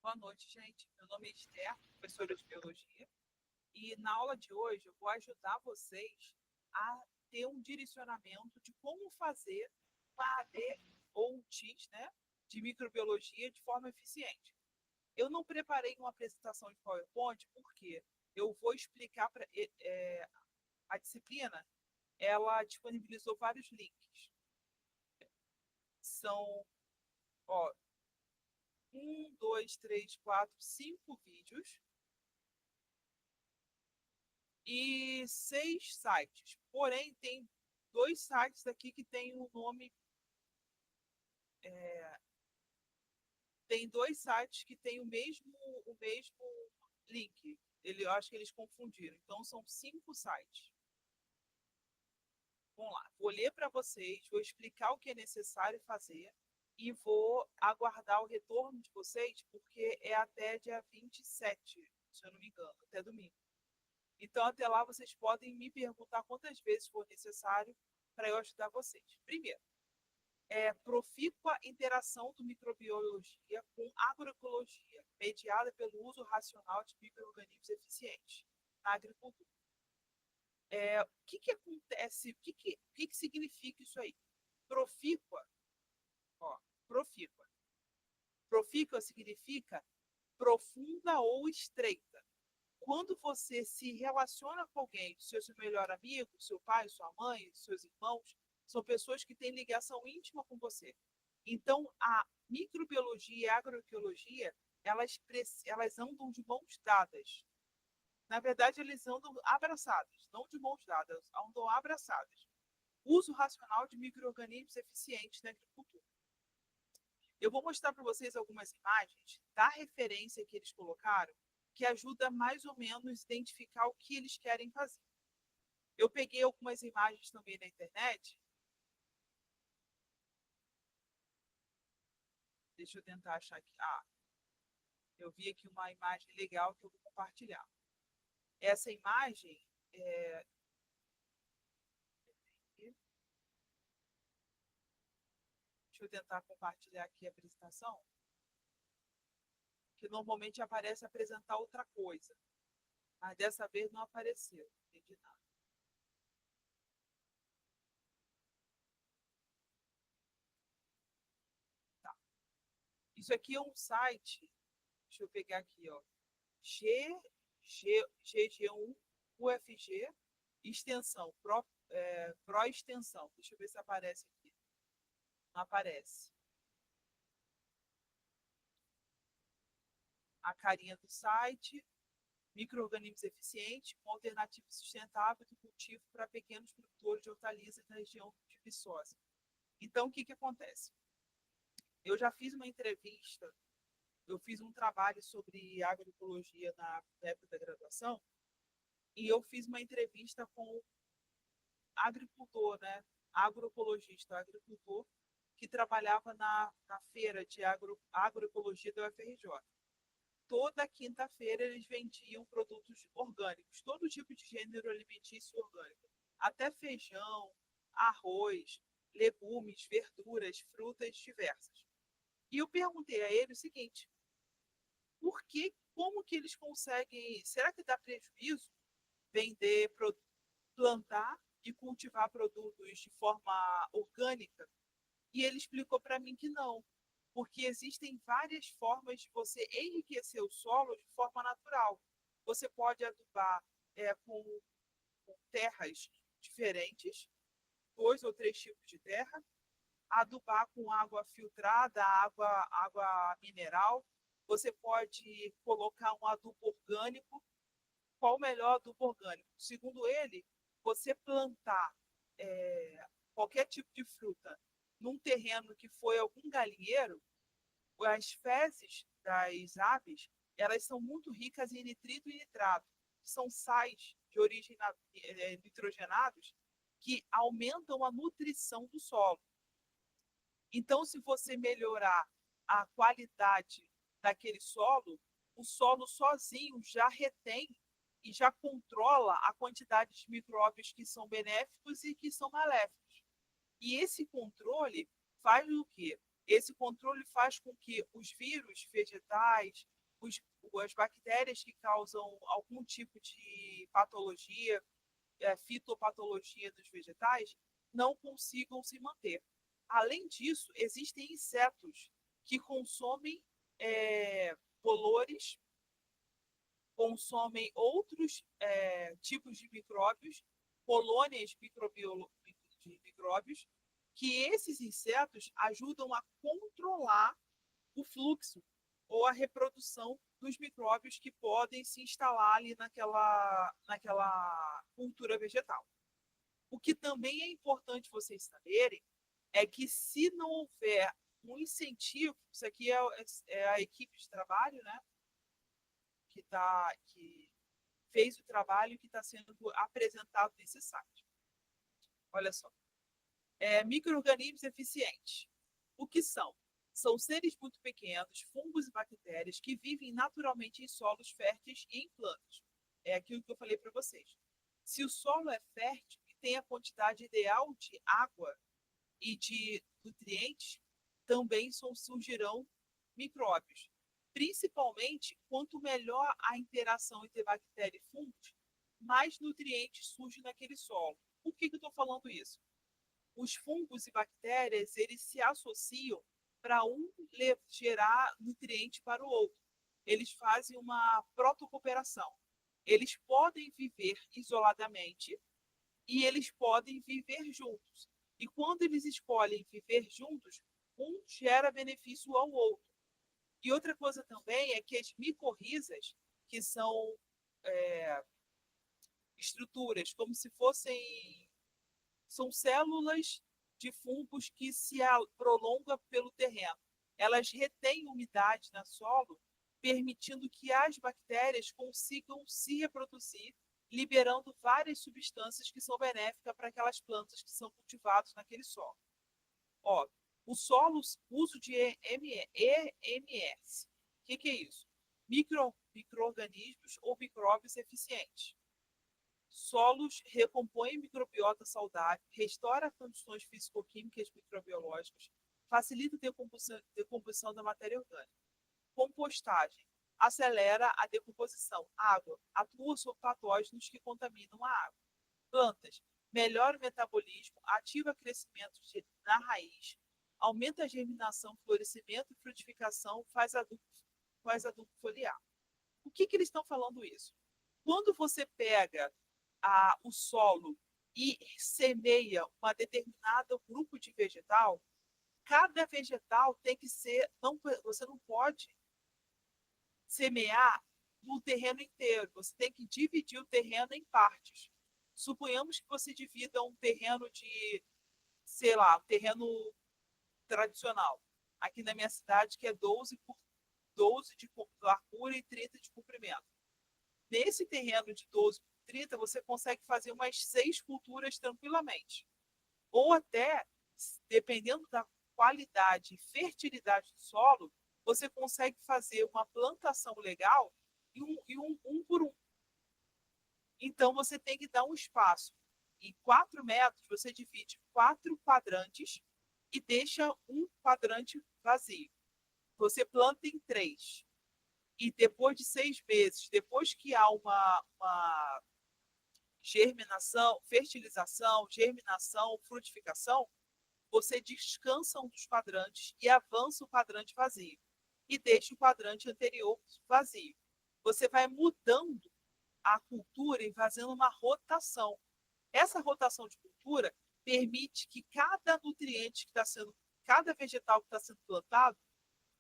Boa noite, gente. Meu nome é Esther, professora de biologia, e na aula de hoje eu vou ajudar vocês a ter um direcionamento de como fazer uma AD ou um TIS, né, de microbiologia de forma eficiente. Eu não preparei uma apresentação de PowerPoint porque eu vou explicar para a disciplina, ela disponibilizou vários links. São, ó, 5 e 6 sites. Porém, tem 2 sites aqui que tem o nome. Tem 2 sites que têm o mesmo link. Eu acho que eles confundiram. Então, são 5 sites. Vamos lá. Vou ler para vocês, vou explicar o que é necessário fazer e vou aguardar o retorno de vocês, porque é até dia 27, se eu não me engano, até domingo. Então, até lá, vocês podem me perguntar quantas vezes for necessário para eu ajudar vocês. Primeiro, profícua interação do microbiologia com agroecologia, mediada pelo uso racional de micro-organismos eficientes na agricultura. O que acontece? O que significa isso aí? Profícua, ó, profícua. Profícua significa profunda ou estreita. Quando você se relaciona com alguém, seu melhor amigo, seu pai, sua mãe, seus irmãos, são pessoas que têm ligação íntima com você. Então, a microbiologia e a agroecologia, elas andam de mãos dadas. Na verdade, eles andam abraçadas, não de mãos dadas, andam abraçadas. Uso racional de micro-organismos eficientes na agricultura. Eu vou mostrar para vocês algumas imagens da referência que eles colocaram, que ajuda mais ou menos a identificar o que eles querem fazer. Eu peguei algumas imagens também na internet. Deixa eu tentar achar aqui. Eu vi aqui uma imagem legal que eu vou compartilhar. Essa imagem é... Deixa eu tentar compartilhar aqui a apresentação, que normalmente aparece apresentar outra coisa, mas dessa vez não apareceu. Não entendi nada. Tá. Isso aqui é um site, deixa eu pegar aqui, ó, GG1 UFG, extensão, Pro extensão. Deixa eu ver se aparece aqui. Não aparece. A carinha do site, micro-organismos eficientes, uma alternativa sustentável de cultivo para pequenos produtores de hortaliças na região de Viçosa. Então, o que, que acontece? Eu já fiz uma entrevista, eu fiz um trabalho sobre agroecologia na época da graduação, e eu fiz uma entrevista com agricultor, né? Agroecologista, agricultor, que trabalhava na feira de agroecologia da UFRJ. Toda quinta-feira eles vendiam produtos orgânicos, todo tipo de gênero alimentício orgânico, até feijão, arroz, legumes, verduras, frutas diversas. E eu perguntei a ele o seguinte: por que, como que eles conseguem, será que dá prejuízo vender, plantar e cultivar produtos de forma orgânica? E ele explicou para mim que não, porque existem várias formas de você enriquecer o solo de forma natural. Você pode adubar com terras diferentes, 2 ou 3 tipos de terra, adubar com água filtrada, água mineral. Você pode colocar um adubo orgânico. Qual o melhor adubo orgânico? Segundo ele, você plantar qualquer tipo de fruta num terreno que foi algum galinheiro, as fezes das aves, elas são muito ricas em nitrito e nitrato, que são sais de origem nitrogenados que aumentam a nutrição do solo. Então, se você melhorar a qualidade daquele solo, o solo sozinho já retém e já controla a quantidade de micróbios que são benéficos e que são maléficos. E esse controle faz o quê? Esse controle faz com que os vírus vegetais, as bactérias que causam algum tipo de patologia, fitopatologia dos vegetais, não consigam se manter. Além disso, existem insetos que consomem bolores, consomem outros tipos de micróbios, colônias de micróbios, que esses insetos ajudam a controlar o fluxo ou a reprodução dos micróbios que podem se instalar ali naquela cultura vegetal. O que também é importante vocês saberem é que se não houver um incentivo, isso aqui é a equipe de trabalho, né, que fez o trabalho que está sendo apresentado nesse site. Olha só. Micro-organismos eficientes. O que são? São seres muito pequenos, fungos e bactérias, que vivem naturalmente em solos férteis e em plantas. É aquilo que eu falei para vocês. Se o solo é fértil e tem a quantidade ideal de água e de nutrientes, também surgirão micróbios. Principalmente, quanto melhor a interação entre bactéria e fungos, mais nutrientes surgem naquele solo. Por que eu estou falando isso? Os fungos e bactérias, eles se associam para um gerar nutriente para o outro. Eles fazem uma protocooperação. Eles podem viver isoladamente e eles podem viver juntos. E quando eles escolhem viver juntos, um gera benefício ao outro. E outra coisa também é que as micorrizas, que são estruturas como se fossem são células de fungos que se prolongam pelo terreno. Elas retêm umidade no solo, permitindo que as bactérias consigam se reproduzir, liberando várias substâncias que são benéficas para aquelas plantas que são cultivadas naquele solo. Ó, o solo, uso de EMS. O que é isso? Micro-organismos ou micróbios eficientes. Solos recompõem microbiota saudável, restaura condições físico-químicas microbiológicas, facilita a decomposição da matéria orgânica. Compostagem acelera a decomposição. Água atua sobre patógenos que contaminam a água. Plantas melhora o metabolismo, ativa crescimento na raiz, aumenta a germinação, florescimento e frutificação, faz adubo foliar. O que eles estão falando isso? Quando você pega o solo e semeia um determinado grupo de vegetal, cada vegetal tem que ser. Você não pode semear no terreno inteiro, você tem que dividir o terreno em partes. Suponhamos que você divida um terreno de, sei lá, um terreno tradicional, aqui na minha cidade, que é 12 por 12 de largura e 30 de comprimento. Nesse terreno de 12 por 30, você consegue fazer umas 6 culturas tranquilamente. Ou até, dependendo da qualidade e fertilidade do solo, você consegue fazer uma plantação legal e um por um. Então, você tem que dar um espaço. Em 4 metros, você divide 4 quadrantes e deixa um quadrante vazio. Você planta em 3. E depois de 6 meses, depois que há uma germinação, fertilização, germinação, frutificação, você descansa um dos quadrantes e avança o quadrante vazio. E deixa o quadrante anterior vazio. Você vai mudando a cultura e fazendo uma rotação. Essa rotação de cultura permite que cada nutriente que está sendo, cada vegetal que está sendo plantado,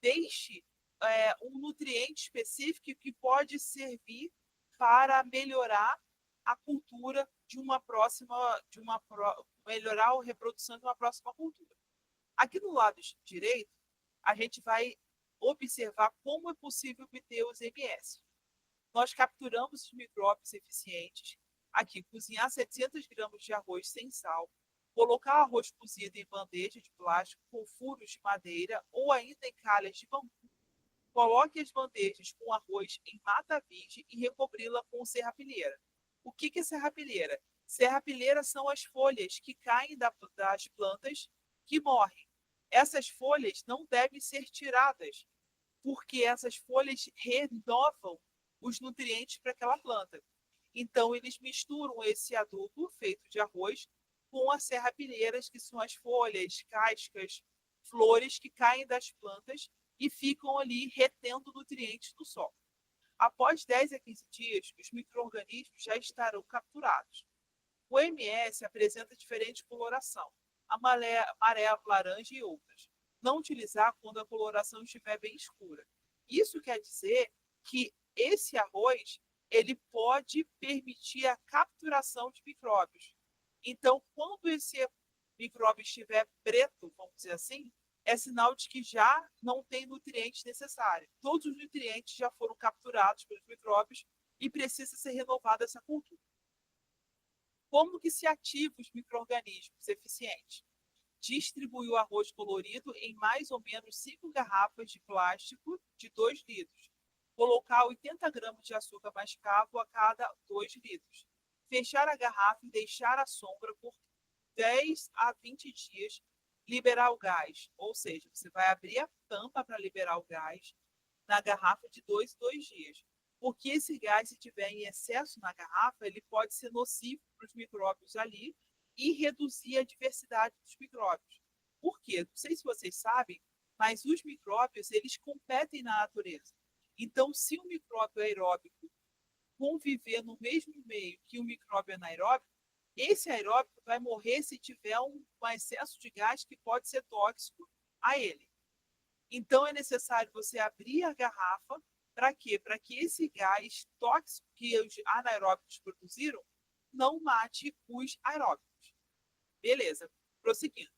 deixe um nutriente específico que pode servir para melhorar a cultura melhorar a reprodução de uma próxima cultura. Aqui no lado direito, a gente vai observar como é possível obter os MS. Nós capturamos os micróbios eficientes. Aqui, cozinhar 700 gramas de arroz sem sal, colocar arroz cozido em bandeja de plástico com furos de madeira ou ainda em calhas de bambu. Coloque as bandejas com arroz em mata virgem e recobri-la com serrapilheira. O que é serrapilheira? Serrapilheira são as folhas que caem das plantas que morrem. Essas folhas não devem ser tiradas porque essas folhas renovam os nutrientes para aquela planta. Então, eles misturam esse adubo feito de arroz com as serrapilheiras, que são as folhas, cascas, flores que caem das plantas e ficam ali retendo nutrientes do solo. Após 10 a 15 dias, os micro-organismos já estarão capturados. O MS apresenta diferente coloração, amarelo, laranja e outras. Não utilizar quando a coloração estiver bem escura. Isso quer dizer que esse arroz ele pode permitir a capturação de micróbios. Então, quando esse micróbio estiver preto, vamos dizer assim, é sinal de que já não tem nutrientes necessários. Todos os nutrientes já foram capturados pelos micróbios e precisa ser renovada essa cultura. Como que se ativa os micro-organismos eficientes? Distribui o arroz colorido em mais ou menos 5 garrafas de plástico de 2 litros. Colocar 80 gramas de açúcar mascavo a cada 2 litros. Fechar a garrafa e deixar à sombra por 10 a 20 dias. Liberar o gás, ou seja, você vai abrir a tampa para liberar o gás na garrafa de 2 em 2 dias. Porque esse gás, se tiver em excesso na garrafa, ele pode ser nocivo para os micróbios ali e reduzir a diversidade dos micróbios. Por quê? Não sei se vocês sabem, mas os micróbios, eles competem na natureza. Então, se um micróbio aeróbico conviver no mesmo meio que um micróbio anaeróbico, esse aeróbico vai morrer se tiver um excesso de gás que pode ser tóxico a ele. Então, é necessário você abrir a garrafa para quê? Para que esse gás tóxico que os anaeróbicos produziram não mate os aeróbicos. Beleza, prosseguindo.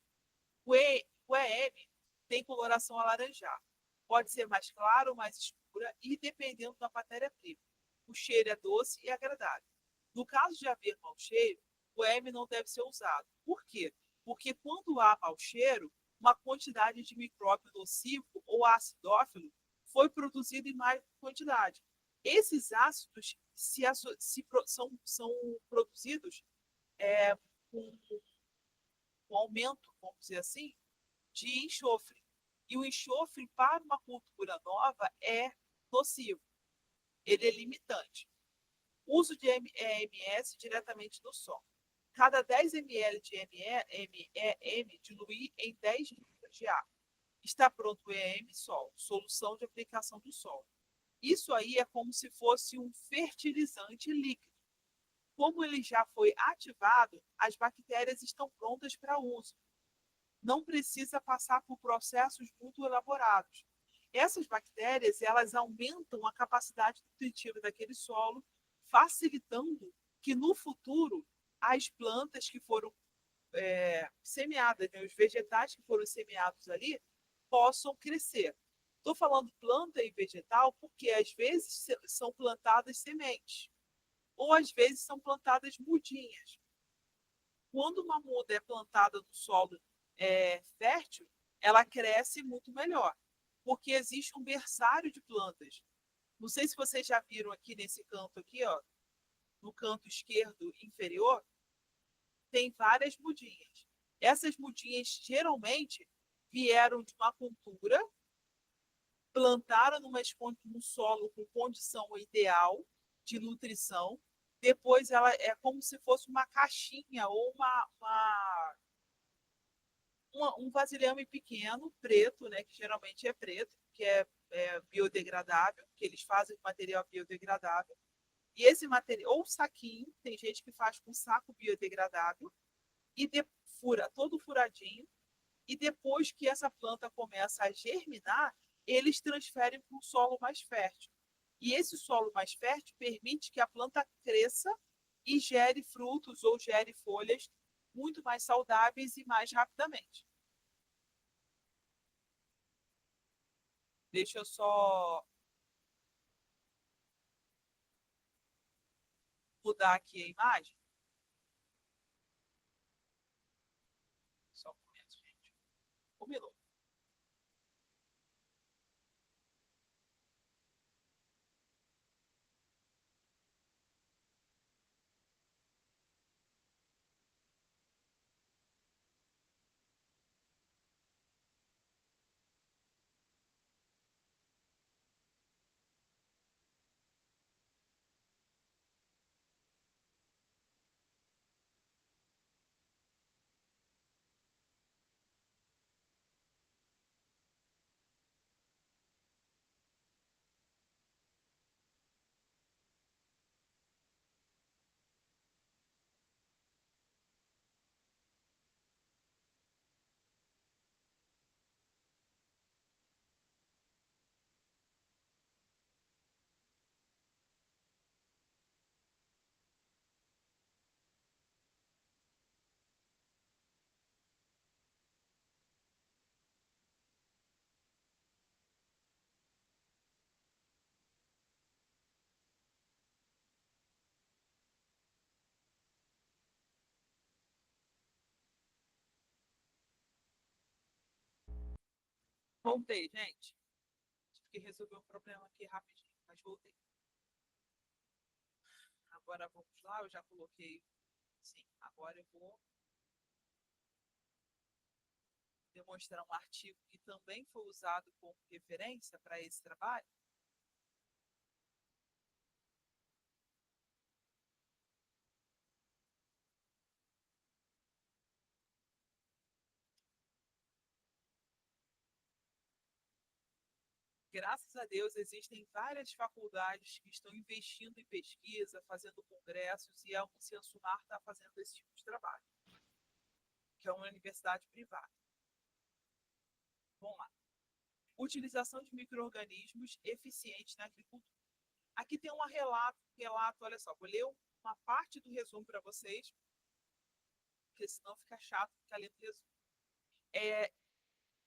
O EM tem coloração alaranjada. Pode ser mais claro ou mais escura e dependendo da matéria-prima. O cheiro é doce e agradável. No caso de haver mau cheiro, o EM não deve ser usado. Por quê? Porque quando há mau cheiro, uma quantidade de micróbio nocivo ou acidófilo foi produzido em mais quantidade. Esses ácidos são produzidos com um aumento, vamos dizer assim, de enxofre. E o enxofre, para uma cultura nova, é nocivo. Ele é limitante. Uso de EMS diretamente no solo. Cada 10 ml de MEM diluir em 10 litros de água. Está pronto o EM solo, solução de aplicação do solo. Isso aí é como se fosse um fertilizante líquido. Como ele já foi ativado, as bactérias estão prontas para uso. Não precisa passar por processos muito elaborados. Essas bactérias, elas aumentam a capacidade nutritiva daquele solo, facilitando que no futuro as plantas que foram semeadas, né, os vegetais que foram semeados ali, possam crescer. Estou falando planta e vegetal porque às vezes são plantadas sementes, ou às vezes são plantadas mudinhas. Quando uma muda é plantada no solo fértil, ela cresce muito melhor, porque existe um berçário de plantas. Não sei se vocês já viram aqui nesse canto aqui, ó, no canto esquerdo inferior, tem várias mudinhas. Essas mudinhas geralmente vieram de uma cultura, plantaram num solo com condição ideal de nutrição. Depois ela é como se fosse uma caixinha ou um vasilhame pequeno, preto, né, que geralmente é preto, que é biodegradável, que eles fazem com material biodegradável. E esse material, ou saquinho, tem gente que faz com saco biodegradável, e fura todo furadinho, e depois que essa planta começa a germinar, eles transferem para um solo mais fértil. E esse solo mais fértil permite que a planta cresça e gere frutos ou gere folhas muito mais saudáveis e mais rapidamente. Deixa eu só mudar aqui a imagem. Só um momento, gente. Um minuto. Voltei, gente. Tive que resolver um problema aqui rapidinho, mas voltei. Agora vamos lá, eu já coloquei. Sim, agora eu vou demonstrar um artigo que também foi usado como referência para esse trabalho. Graças a Deus, existem várias faculdades que estão investindo em pesquisa, fazendo congressos, e a Unciansumar está fazendo esse tipo de trabalho, que é uma universidade privada. Vamos lá. Utilização de micro-organismos eficientes na agricultura. Aqui tem um relato, olha só, vou ler uma parte do resumo para vocês, porque senão fica chato ficar lendo o resumo.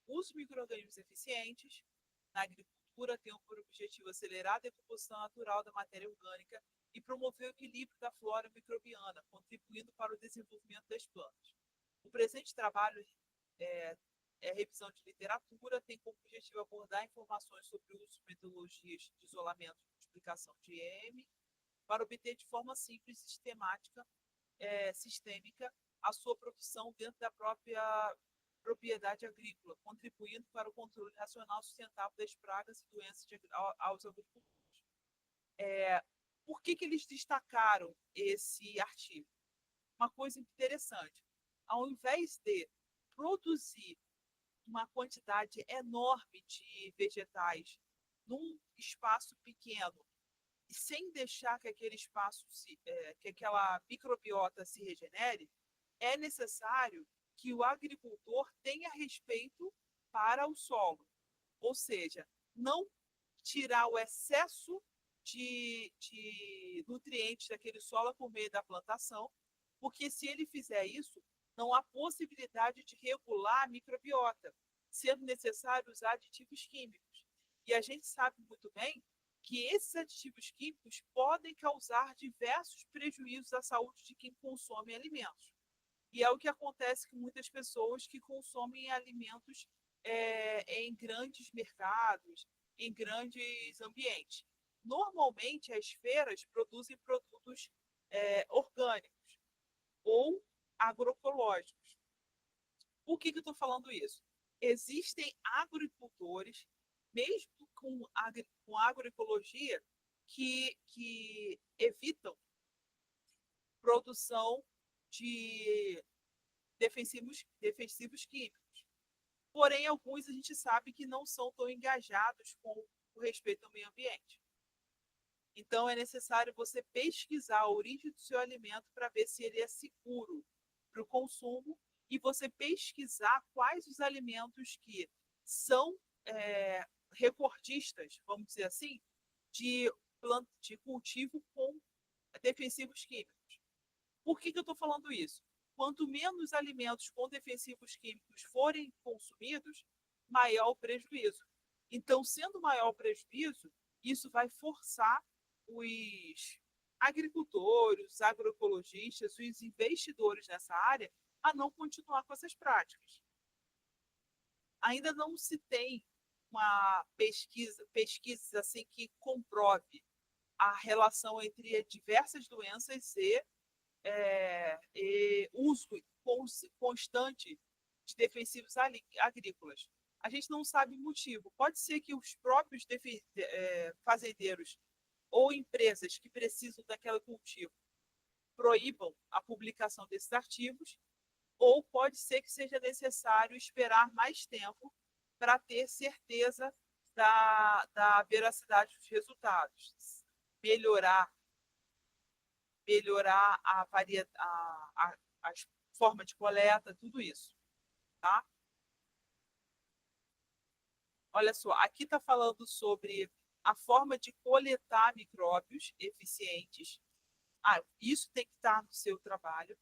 Os micro-organismos eficientes na agricultura têm por objetivo acelerar a decomposição natural da matéria orgânica e promover o equilíbrio da flora microbiana, contribuindo para o desenvolvimento das plantas. O presente trabalho é revisão de literatura, tem como objetivo abordar informações sobre o uso de metodologias de isolamento e multiplicação de EM para obter de forma simples e sistêmica a sua produção dentro da própria propriedade agrícola, contribuindo para o controle racional sustentável das pragas e doenças aos agricultores. Por que eles destacaram esse artigo? Uma coisa interessante, ao invés de produzir uma quantidade enorme de vegetais num espaço pequeno, e sem deixar que aquele espaço, que aquela microbiota se regenere, é necessário que o agricultor tenha respeito para o solo, ou seja, não tirar o excesso de nutrientes daquele solo por meio da plantação, porque se ele fizer isso, não há possibilidade de regular a microbiota, sendo necessário usar aditivos químicos. E a gente sabe muito bem que esses aditivos químicos podem causar diversos prejuízos à saúde de quem consome alimentos. E é o que acontece com muitas pessoas que consomem alimentos em grandes mercados, em grandes ambientes. Normalmente, as feiras produzem produtos orgânicos ou agroecológicos. Por que eu estou falando isso? Existem agricultores, mesmo com agroecologia, que evitam produção de defensivos químicos. Porém, alguns a gente sabe que não são tão engajados com o respeito ao meio ambiente. Então, é necessário você pesquisar a origem do seu alimento para ver se ele é seguro para o consumo e você pesquisar quais os alimentos que são recordistas, vamos dizer assim, de cultivo com defensivos químicos. Por que eu estou falando isso? Quanto menos alimentos com defensivos químicos forem consumidos, maior o prejuízo. Então, sendo maior o prejuízo, isso vai forçar os agricultores, os agroecologistas, os investidores nessa área a não continuar com essas práticas. Ainda não se tem uma pesquisa assim que comprove a relação entre diversas doenças e uso constante de defensivos agrícolas. A gente não sabe o motivo. Pode ser que os próprios fazendeiros ou empresas que precisam daquele cultivo proíbam a publicação desses artigos, ou pode ser que seja necessário esperar mais tempo para ter certeza da veracidade dos resultados, melhorar a forma de coleta, tudo isso, tá? Olha só, aqui está falando sobre a forma de coletar micróbios eficientes. Isso tem que estar no seu trabalho.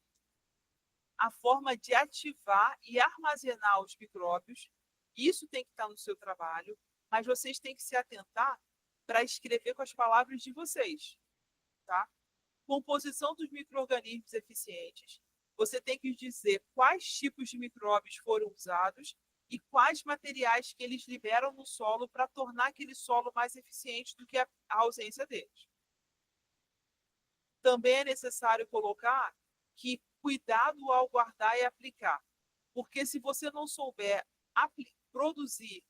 A forma de ativar e armazenar os micróbios. Isso tem que estar no seu trabalho, mas vocês têm que se atentar para escrever com as palavras de vocês, tá? Composição dos micro-organismos eficientes. Você tem que dizer quais tipos de micróbios foram usados e quais materiais que eles liberam no solo para tornar aquele solo mais eficiente do que a ausência deles. Também é necessário colocar que cuidado ao guardar e aplicar, porque se você não souber produzir,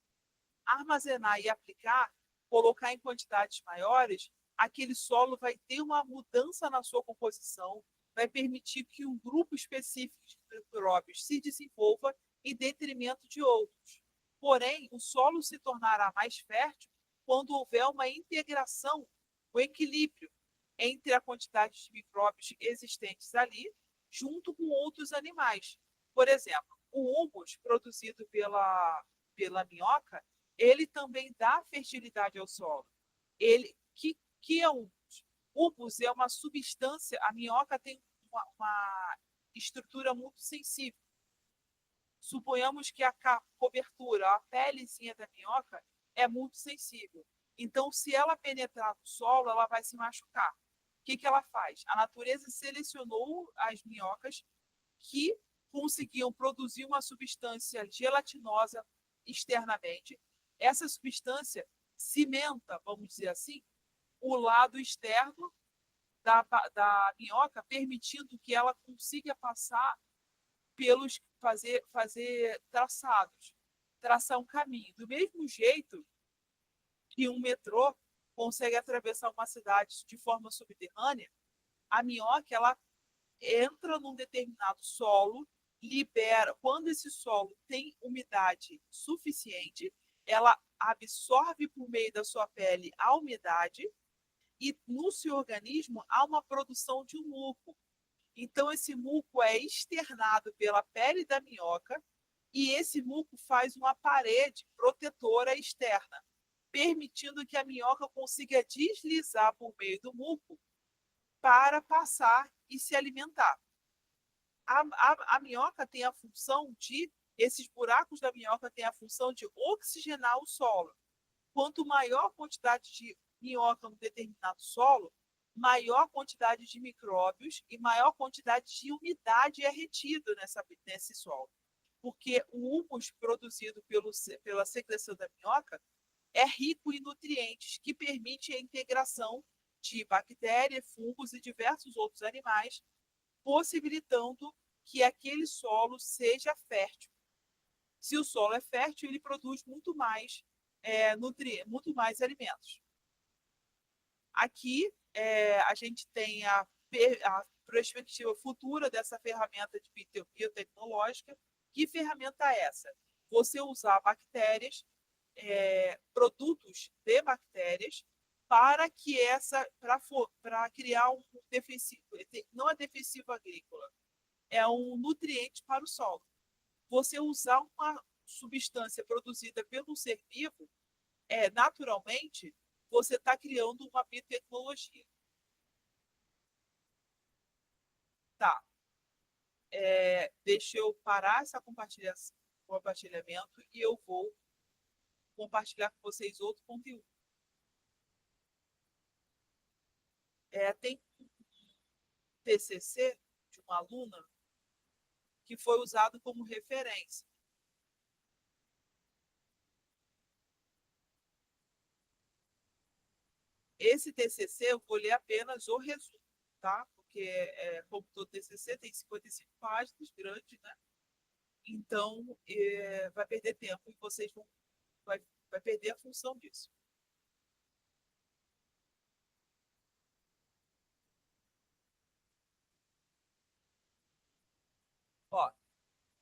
armazenar e aplicar, colocar em quantidades maiores, aquele solo vai ter uma mudança na sua composição, vai permitir que um grupo específico de micróbios se desenvolva em detrimento de outros. Porém, o solo se tornará mais fértil quando houver uma integração, o equilíbrio entre a quantidade de micróbios existentes ali, junto com outros animais. Por exemplo, o humus produzido pela minhoca, ele também dá fertilidade ao solo. Que é o humus? Humus é uma substância, a minhoca tem uma estrutura muito sensível. Suponhamos que a cobertura, a pelezinha da minhoca é muito sensível. Então, se ela penetrar no solo, ela vai se machucar. O que ela faz? A natureza selecionou as minhocas que conseguiam produzir uma substância gelatinosa externamente. Essa substância cimenta, vamos dizer assim, o lado externo da minhoca, permitindo que ela consiga passar fazer traçados, traçar um caminho. Do mesmo jeito que um metrô consegue atravessar uma cidade de forma subterrânea, a minhoca ela entra num determinado solo, libera, quando esse solo tem umidade suficiente, ela absorve por meio da sua pele a umidade e no seu organismo há uma produção de um muco. Então, esse muco é externado pela pele da minhoca e esse muco faz uma parede protetora externa, permitindo que a minhoca consiga deslizar por meio do muco para passar e se alimentar. A minhoca tem a função esses buracos da minhoca têm a função de oxigenar o solo. Quanto maior a quantidade de minhoca no determinado solo, maior quantidade de micróbios e maior quantidade de umidade é retido nesse solo. Porque o humus produzido pela secreção da minhoca é rico em nutrientes que permite a integração de bactérias, fungos e diversos outros animais, possibilitando que aquele solo seja fértil. Se o solo é fértil, ele produz muito mais nutrientes, muito mais alimentos. Aqui a gente tem a perspectiva futura dessa ferramenta de biotecnológica. Que ferramenta é essa? Você usar bactérias, produtos de bactérias, para que para criar um defensivo, não é defensivo agrícola, é um nutriente para o solo. Você usar uma substância produzida pelo ser vivo, naturalmente, você está criando uma biotecnologia. Tá. Deixa eu parar essa compartilhamento e eu vou compartilhar com vocês outro conteúdo. Tem um TCC de uma aluna que foi usado como referência. Esse TCC, eu vou ler apenas o resumo, tá? Porque, como todo TCC, tem 55 páginas, grande, né? Então, vai perder tempo e vocês vai perder a função disso. Ó, a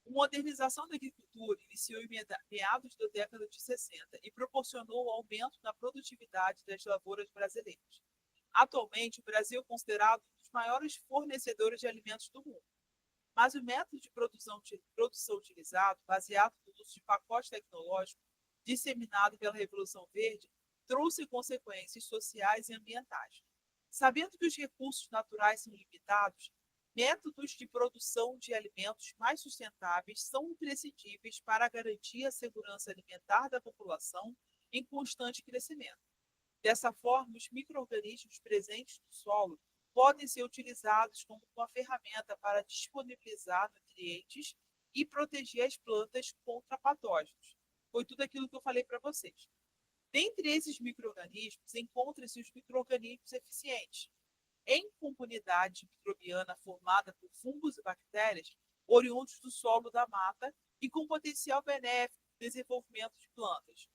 modernização da agricultura iniciou em meados da década de 60 e proporcionou o aumento na produtividade das lavouras brasileiras. Atualmente, o Brasil é considerado um dos maiores fornecedores de alimentos do mundo. Mas o método de produção utilizado, baseado no uso de pacote tecnológico disseminado pela Revolução Verde, trouxe consequências sociais e ambientais. Sabendo que os recursos naturais são limitados, métodos de produção de alimentos mais sustentáveis são imprescindíveis para garantir a segurança alimentar da população em constante crescimento. Dessa forma, os micro-organismos presentes no solo podem ser utilizados como uma ferramenta para disponibilizar nutrientes e proteger as plantas contra patógenos. Foi tudo aquilo que eu falei para vocês. Dentre esses micro-organismos, encontram-se os micro-organismos eficientes, em comunidade microbiana formada por fungos e bactérias oriundos do solo da mata e com potencial benéfico no desenvolvimento de plantas.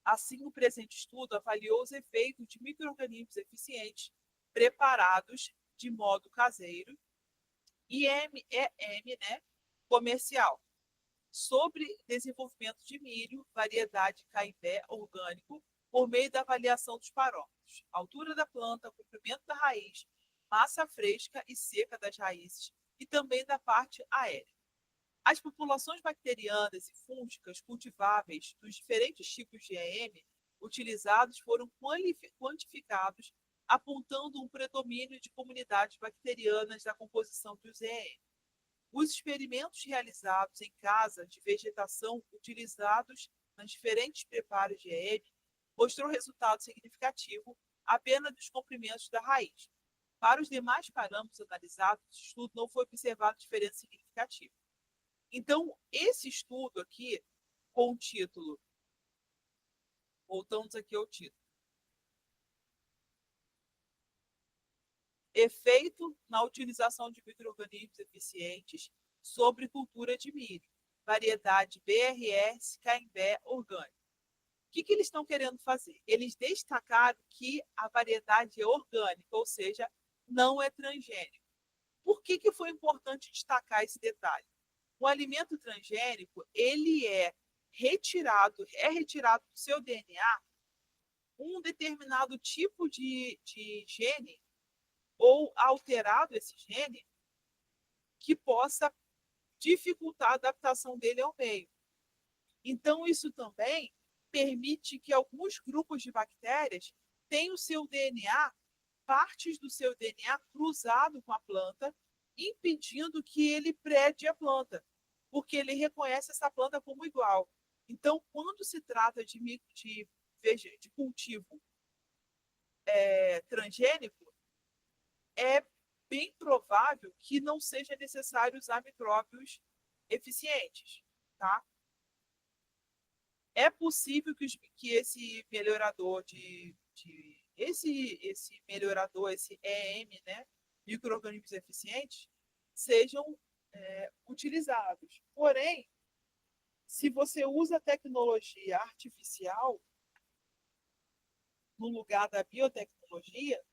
Assim, o presente estudo avaliou os efeitos de micro-organismos eficientes preparados de modo caseiro e EM, né, comercial, sobre desenvolvimento de milho, variedade caimbé orgânico, por meio da avaliação dos parâmetros: altura da planta, comprimento da raiz, massa fresca e seca das raízes e também da parte aérea. As populações bacterianas e fúngicas cultiváveis dos diferentes tipos de EM utilizados foram quantificados, apontando um predomínio de comunidades bacterianas na composição dos EM. Os experimentos realizados em casas de vegetação utilizados nos diferentes preparos de EM mostrou resultado significativo apenas dos comprimentos da raiz. Para os demais parâmetros analisados, o estudo não foi observado diferença significativa. Então, esse estudo aqui, com o título, voltamos aqui ao título, Efeito na utilização de micro-organismos eficientes sobre cultura de milho, variedade BRS Caimbé orgânico. O que eles estão querendo fazer? Eles destacaram que a variedade é orgânica, ou seja, não é transgênico. Por que foi importante destacar esse detalhe? O alimento transgênico, ele é retirado do seu DNA um determinado tipo de gene ou alterado esse gene que possa dificultar a adaptação dele ao meio. Então, isso também permite que alguns grupos de bactérias tenham o seu DNA, partes do seu DNA cruzado com a planta, impedindo que ele prede a planta, porque ele reconhece essa planta como igual. Então, quando se trata de cultivo transgênico, é bem provável que não seja necessário usar micróbios eficientes, tá? É possível que esse melhorador esse melhorador, esse EM, né, micro-organismos eficientes, sejam utilizados. Porém, se você usa tecnologia artificial no lugar da biotecnologia,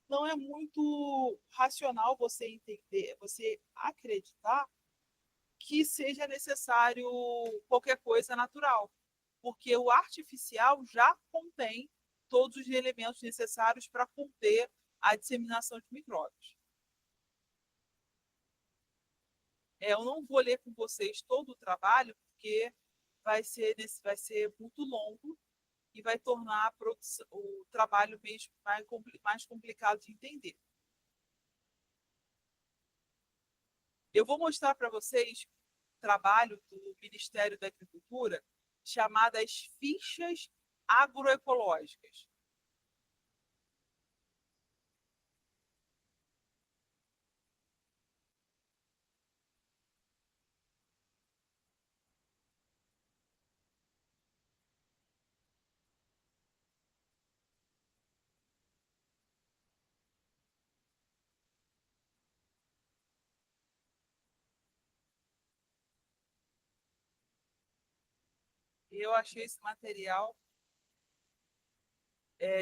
não é muito racional você entender, você acreditar que seja necessário qualquer coisa natural, porque o artificial já contém todos os elementos necessários para conter a disseminação de micróbios. Eu não vou ler com vocês todo o trabalho, porque vai ser muito longo e vai tornar o trabalho mesmo mais complicado de entender. Eu vou mostrar para vocês um trabalho do Ministério da Agricultura chamado as fichas agroecológicas. Eu achei esse material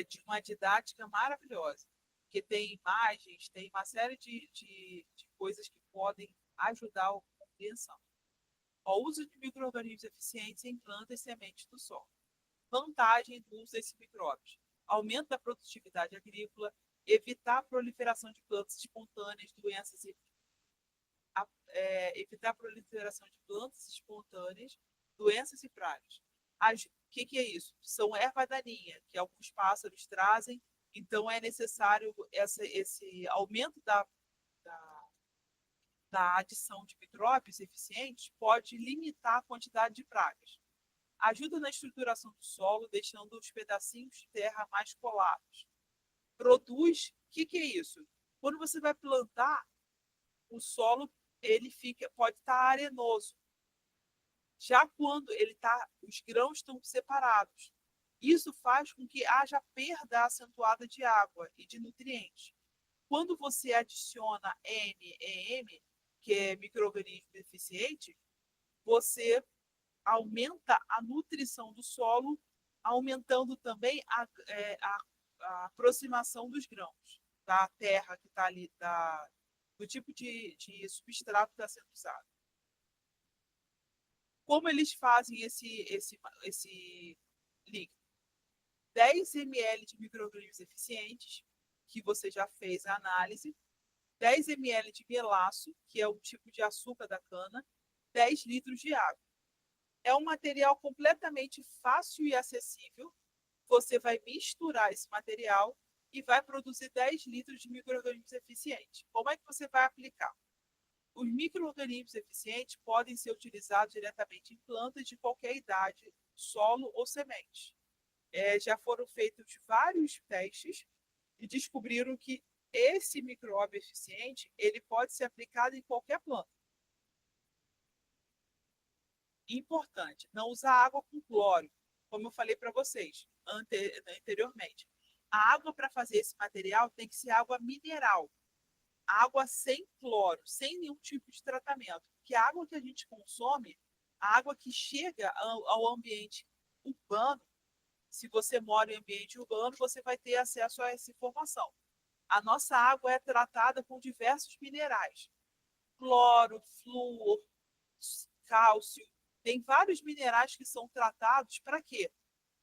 de uma didática maravilhosa, que tem imagens, tem uma série de coisas que podem ajudar a compreensão. O uso de micro-organismos eficientes em plantas e sementes do solo. Vantagem do uso desses micróbios: aumento da produtividade agrícola, evitar a proliferação de plantas espontâneas, evitar a proliferação de plantas espontâneas, doenças e pragas. O que é isso? São erva daninha, que alguns pássaros trazem, então é necessário esse aumento da adição de micróbios eficientes pode limitar a quantidade de pragas. Ajuda na estruturação do solo, deixando os pedacinhos de terra mais colados. Produz, o que é isso? Quando você vai plantar, o solo pode estar arenoso. Já quando os grãos estão separados, isso faz com que haja perda acentuada de água e de nutrientes. Quando você adiciona NEM, que é micro-organismo deficiente, você aumenta a nutrição do solo, aumentando também a aproximação dos grãos da terra que está ali, do tipo de substrato que está sendo usado. Como eles fazem esse líquido? 10 ml de micro-organismos eficientes, que você já fez a análise, 10 ml de melaço, que é o tipo de açúcar da cana, 10 litros de água. É um material completamente fácil e acessível. Você vai misturar esse material e vai produzir 10 litros de micro-organismos eficientes. Como é que você vai aplicar? Os micro-organismos eficientes podem ser utilizados diretamente em plantas de qualquer idade, solo ou semente. Já foram feitos vários testes e descobriram que esse micróbio eficiente ele pode ser aplicado em qualquer planta. Importante, não usar água com cloro, como eu falei para vocês anteriormente. A água para fazer esse material tem que ser água mineral, água sem cloro, sem nenhum tipo de tratamento. Porque a água que a gente consome, a água que chega ao ambiente urbano, se você mora em ambiente urbano, você vai ter acesso a essa informação. A nossa água é tratada com diversos minerais: cloro, flúor, cálcio. Tem vários minerais que são tratados para quê?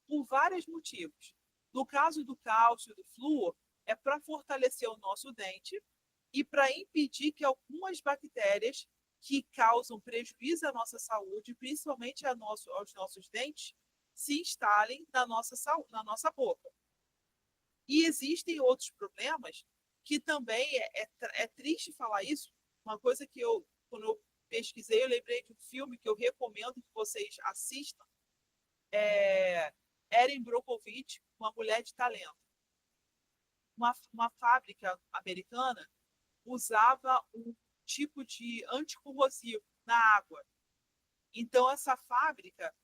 Por vários motivos. No caso do cálcio e do flúor, é para fortalecer o nosso dente e para impedir que algumas bactérias que causam prejuízo à nossa saúde, principalmente aos nossos dentes, se instalem na nossa boca. E existem outros problemas que também é triste falar isso. Uma coisa que quando eu pesquisei, eu lembrei de um filme que eu recomendo que vocês assistam. Erin Brockovich, Uma Mulher de Talento. Uma fábrica americana usava um tipo de anticorrosivo na água. Então, essa fábrica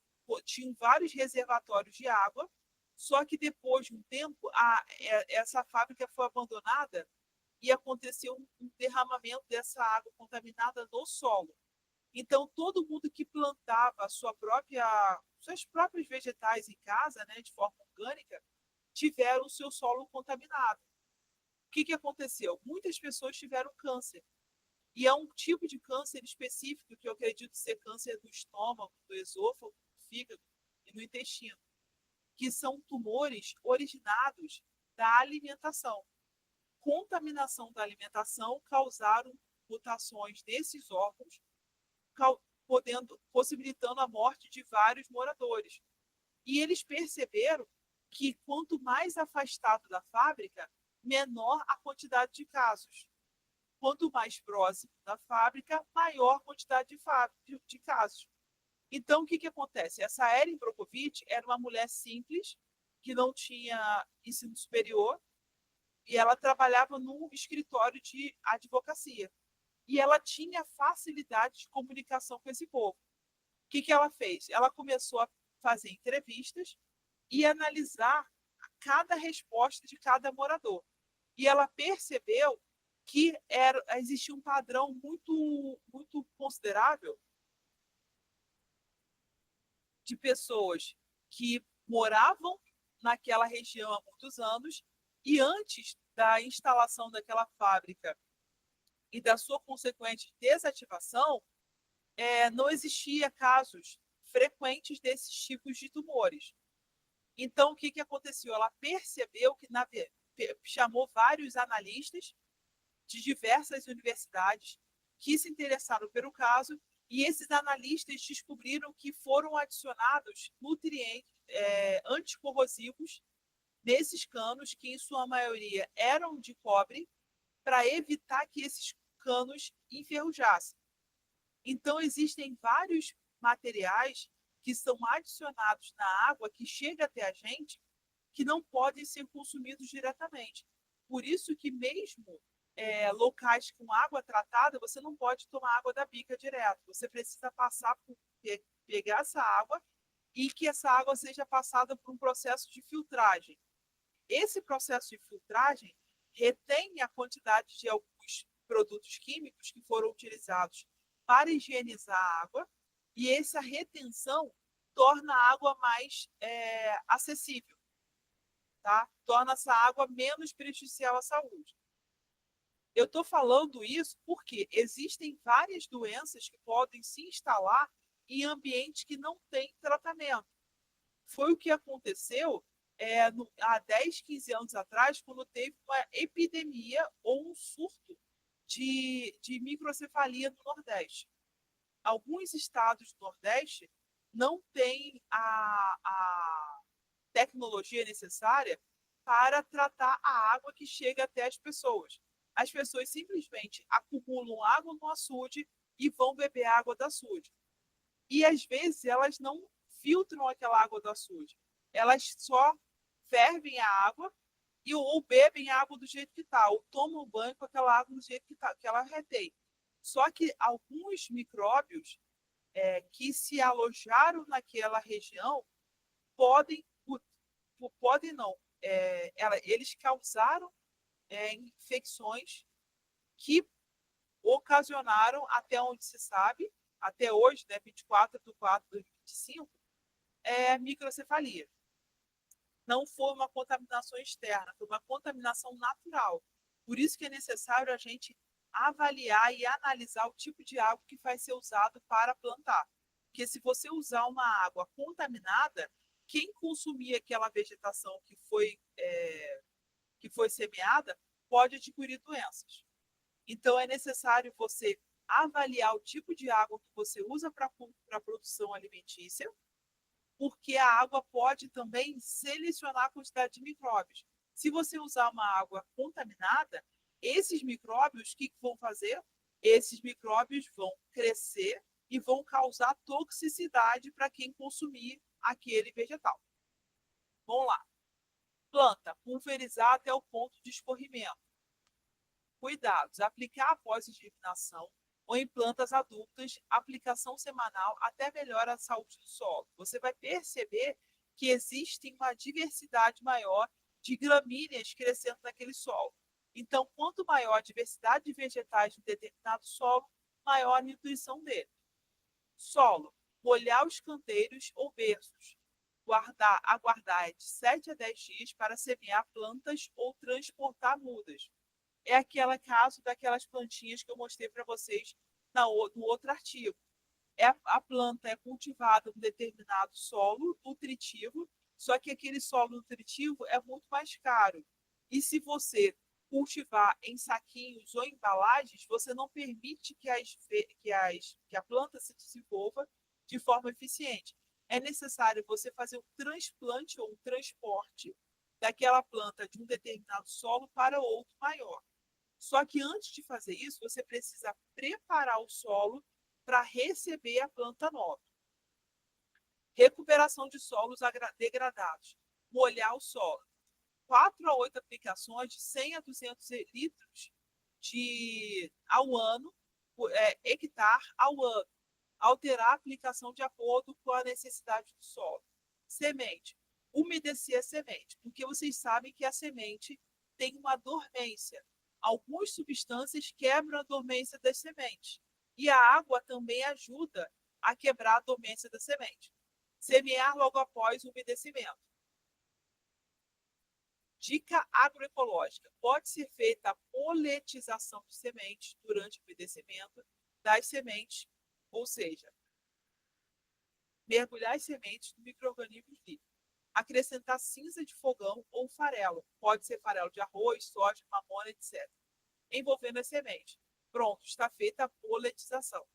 tinha vários reservatórios de água, só que depois de um tempo, essa fábrica foi abandonada e aconteceu um derramamento dessa água contaminada no solo. Então, todo mundo que plantava suas próprias vegetais em casa, né, de forma orgânica, tiveram o seu solo contaminado. O que aconteceu? Muitas pessoas tiveram câncer. E é um tipo de câncer específico que eu acredito ser câncer do estômago, do esôfago, do fígado e do intestino, que são tumores originados da alimentação. Contaminação da alimentação causaram mutações nesses órgãos, possibilitando a morte de vários moradores. E eles perceberam que quanto mais afastado da fábrica, menor a quantidade de casos. Quanto mais próximo da fábrica, maior a quantidade de casos. Então, o que acontece? Essa Erin Brockovich era uma mulher simples, que não tinha ensino superior, e ela trabalhava num escritório de advocacia. E ela tinha facilidade de comunicação com esse povo. O que ela fez? Ela começou a fazer entrevistas e analisar cada resposta de cada morador. E ela percebeu que existia um padrão muito, muito considerável de pessoas que moravam naquela região há muitos anos e antes da instalação daquela fábrica e da sua consequente desativação, não existia casos frequentes desses tipos de tumores. Então, o que aconteceu? Ela percebeu que chamou vários analistas de diversas universidades que se interessaram pelo caso, e esses analistas descobriram que foram adicionados nutrientes anticorrosivos nesses canos, que em sua maioria eram de cobre, para evitar que esses canos enferrujassem. Então, existem vários materiais que são adicionados na água que chega até a gente que não podem ser consumidos diretamente. Por isso que mesmo locais com água tratada, você não pode tomar água da bica direto. Você precisa passar por pegar essa água e que essa água seja passada por um processo de filtragem. Esse processo de filtragem retém a quantidade de alguns produtos químicos que foram utilizados para higienizar a água, e essa retenção torna a água mais acessível, tá? Torna essa água menos prejudicial à saúde. Eu estou falando isso porque existem várias doenças que podem se instalar em ambientes que não têm tratamento. Foi o que aconteceu há 10, 15 anos atrás, quando teve uma epidemia ou um surto de microcefalia no Nordeste. Alguns estados do Nordeste não têm a tecnologia necessária para tratar a água que chega até as pessoas. As pessoas simplesmente acumulam água no açude e vão beber água do açude. E às vezes elas não filtram aquela água do açude. Elas só fervem a água ou bebem a água do jeito que está, ou tomam banho com aquela água do jeito que, tá, que ela retém. Só que alguns micróbios que se alojaram naquela região podem, podem não, eles causaram infecções que ocasionaram, até onde se sabe, até hoje, né, 24/4/2025, microcefalia. Não foi uma contaminação externa, foi uma contaminação natural. Por isso que é necessário a gente avaliar e analisar o tipo de água que vai ser usado para plantar. Porque se você usar uma água contaminada, quem consumir aquela vegetação que foi semeada pode adquirir doenças. Então, é necessário você avaliar o tipo de água que você usa para a produção alimentícia, porque a água pode também selecionar a quantidade de micróbios. Se você usar uma água contaminada, esses micróbios, o que vão fazer? Esses micróbios vão crescer e vão causar toxicidade para quem consumir aquele vegetal. Vamos lá. Planta, pulverizar até o ponto de escorrimento. Cuidados: aplicar após germinação ou em plantas adultas, aplicação semanal até melhora a saúde do solo. Você vai perceber que existe uma diversidade maior de gramíneas crescendo naquele solo. Então, quanto maior a diversidade de vegetais em determinado solo, maior a nutrição dele. Solo: molhar os canteiros ou berços. Aguardar de 7 a 10 dias para semear plantas ou transportar mudas. É aquele caso daquelas plantinhas que eu mostrei para vocês no outro artigo. A planta é cultivada em um determinado solo nutritivo, só que aquele solo nutritivo é muito mais caro. E se você cultivar em saquinhos ou embalagens, você não permite que a planta se desenvolva de forma eficiente. É necessário você fazer um transplante ou um transporte daquela planta de um determinado solo para outro maior. Só que antes de fazer isso, você precisa preparar o solo para receber a planta nova. Recuperação de solos degradados. Molhar o solo. 4 a 8 aplicações de 100 a 200 litros ao ano, hectare ao ano. Alterar a aplicação de acordo com a necessidade do solo. Semente. Umedecer a semente, porque vocês sabem que a semente tem uma dormência. Algumas substâncias quebram a dormência das sementes. E a água também ajuda a quebrar a dormência da semente. Semear logo após o umedecimento. Dica agroecológica: pode ser feita a poletização de sementes durante o umedecimento das sementes, ou seja, mergulhar as sementes no micro-organismos livres. Acrescentar cinza de fogão ou farelo, pode ser farelo de arroz, soja, mamona, etc., envolvendo as sementes. Pronto, está feita a poletização.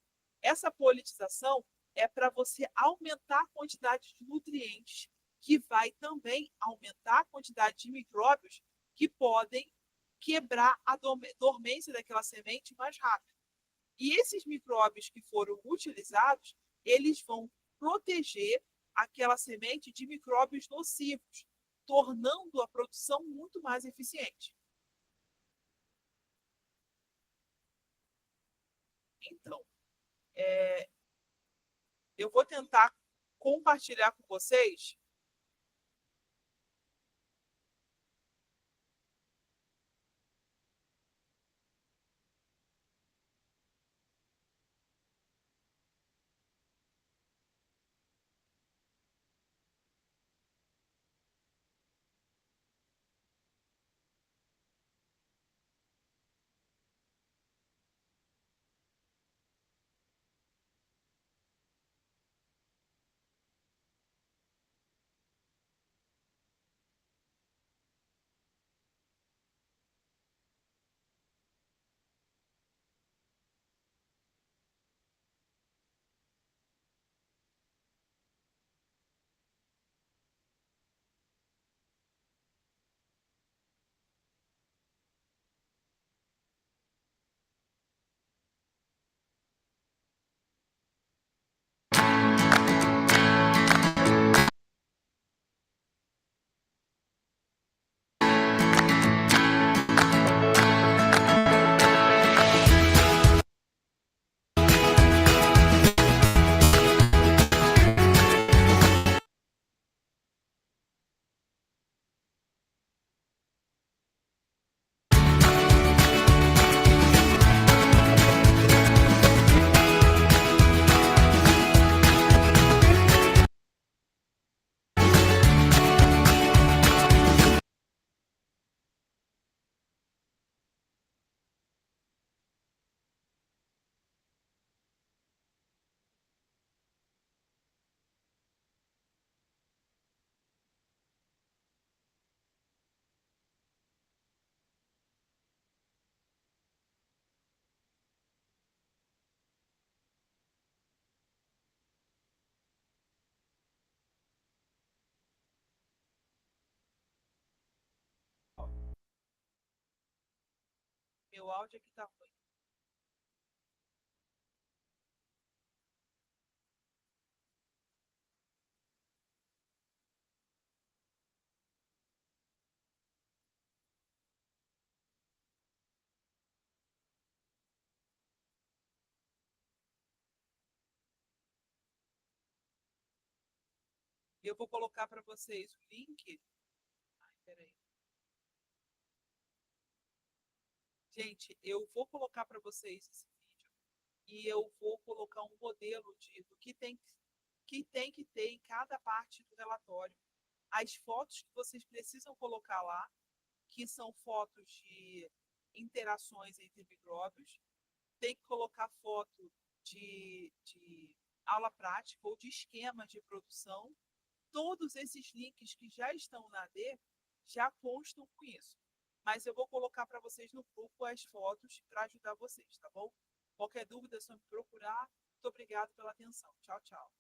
Essa poletização é para você aumentar a quantidade de nutrientes, que vai também aumentar a quantidade de micróbios que podem quebrar a dormência daquela semente mais rápido. E esses micróbios que foram utilizados, eles vão proteger aquela semente de micróbios nocivos, tornando a produção muito mais eficiente. Então, eu vou tentar compartilhar com vocês. Meu áudio aqui está ruim. Eu vou colocar para vocês o link. Ai, peraí. Gente, eu vou colocar para vocês esse vídeo e eu vou colocar um modelo do que tem que ter em cada parte do relatório. As fotos que vocês precisam colocar lá, que são fotos de interações entre micróbios, tem que colocar foto de aula prática ou de esquema de produção. Todos esses links que já estão na AD já constam com isso. Mas eu vou colocar para vocês no grupo as fotos para ajudar vocês, tá bom? Qualquer dúvida é só me procurar. Muito obrigado pela atenção. Tchau, tchau.